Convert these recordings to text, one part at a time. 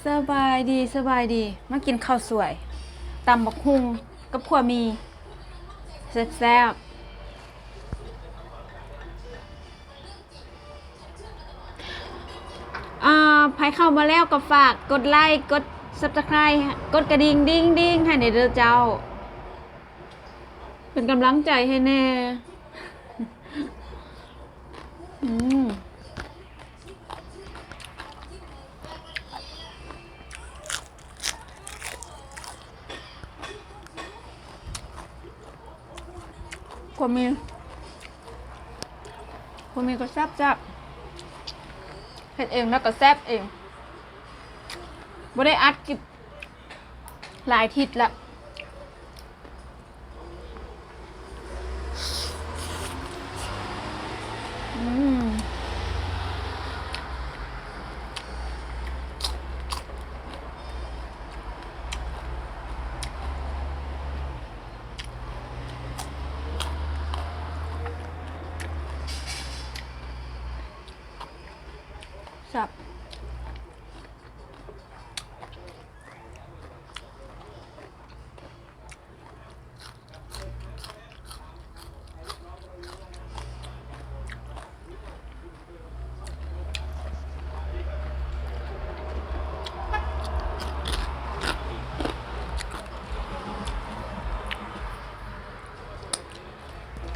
สบายดีสบายดีมากินข้าวสวยตำบักฮุงกับขัวมีแซ่บใครเข้ามาแล้วก็ฝากกดไลค์กด Subscribe กดกระดิ่งดิ้งดิ้งให้ในเด้อเจ้าเป็นกำลังใจให้แน่อืมขัวมีก็แซ่บจ้ะเฮ็ดเองแล้วก็แซ่บเองบ่ได้อัดกิบหลายทิศละอืมแซ่บ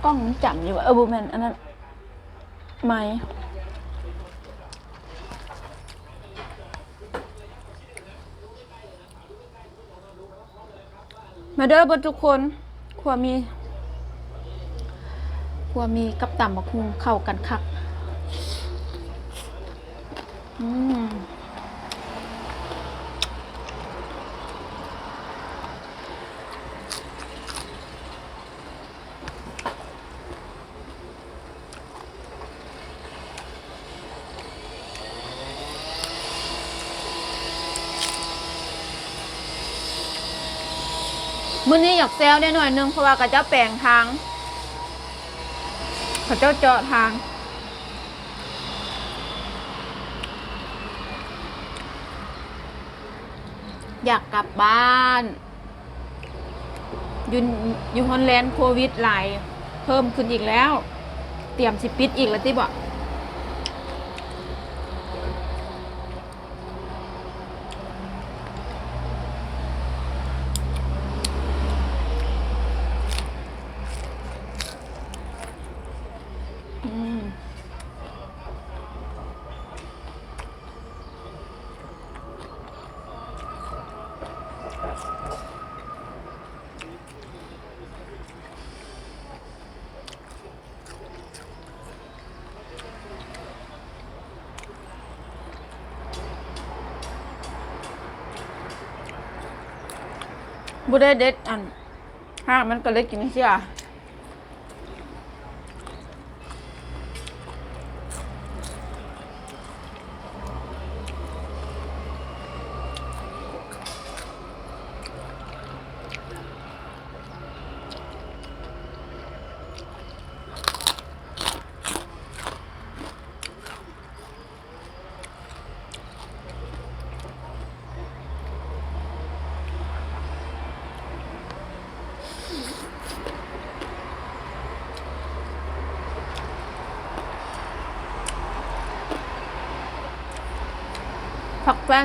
กล้องมันจับอยู่บูแมนอันนั้นไหมมาเด้อทุกคนขัวมีกับตำบักหุ่งเข้ากันคักอืมมื้อนี้อยากแซวได้หน่อยนึงเพราะว่าเขาเจ้าแปลงทางเขาเจ้าเจาะทางอยากกลับบ้านอยู่ฮอลแลนด์โควิดหลายเพิ่มขึ้นอีกแล้วเตรียมสิปิดอีกแล้วติบ่อืมบ่ได้เด็ดอันหากมันก็เลยกินเสียผักแป้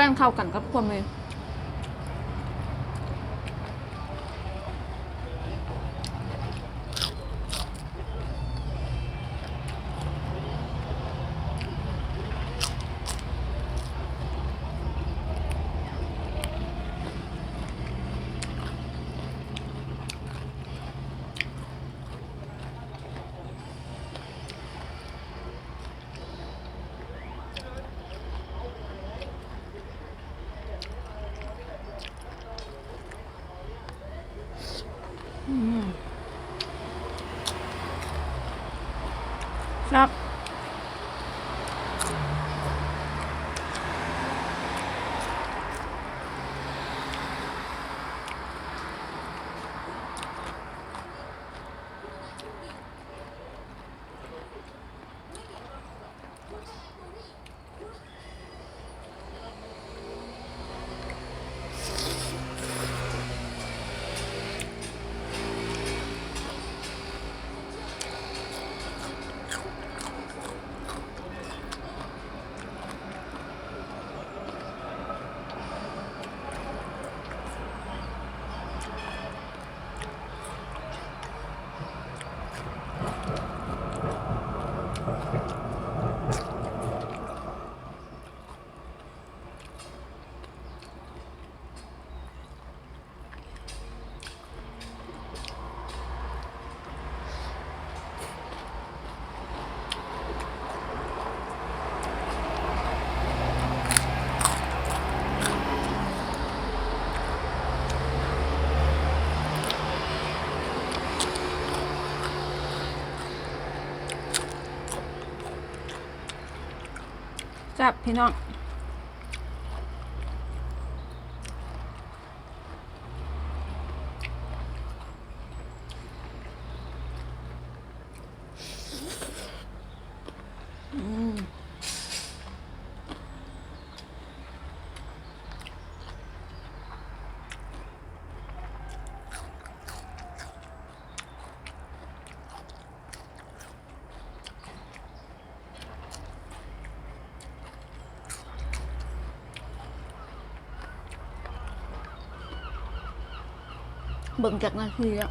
งเข้ากันกับขัวมีครับ ซ่บพี่น้องเบิ่งจากนาทีแล้ว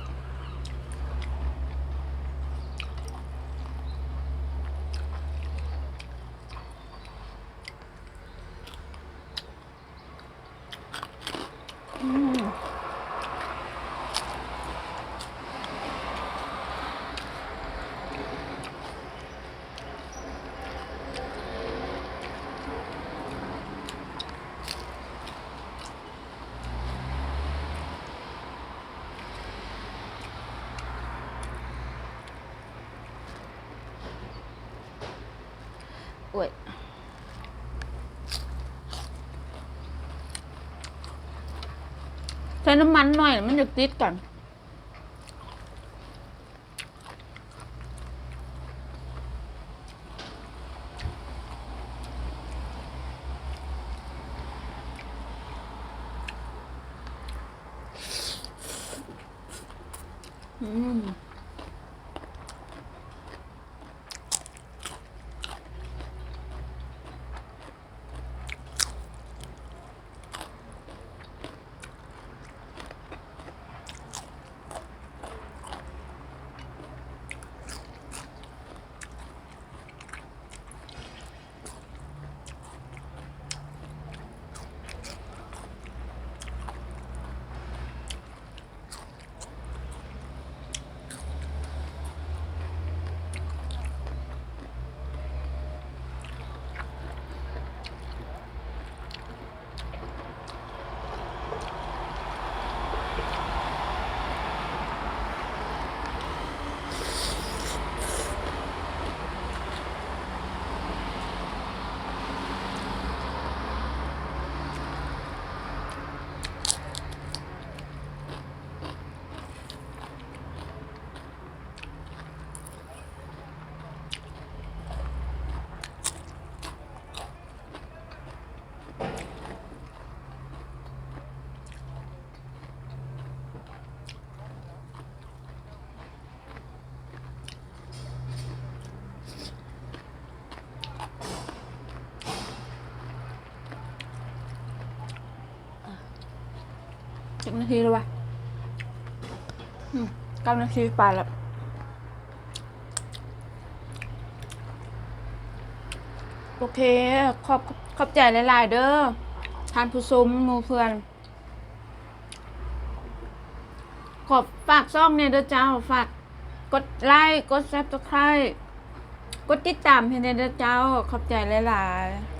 โอ้ยใช้น้ำมันหน่อยมันจะติดกัน10 นาทีแล้ววะ9 นาทีไปแล้วโอเคขอบใจหลายๆเด้อทานผู้ชมหมู่เพื่อนขอบฝากช่องเนี่ยเด้อเจ้าฝากกดไลค์กด Subscribe กดติดตามให้เนี่ยเด้อเจ้าขอบใจหลายๆ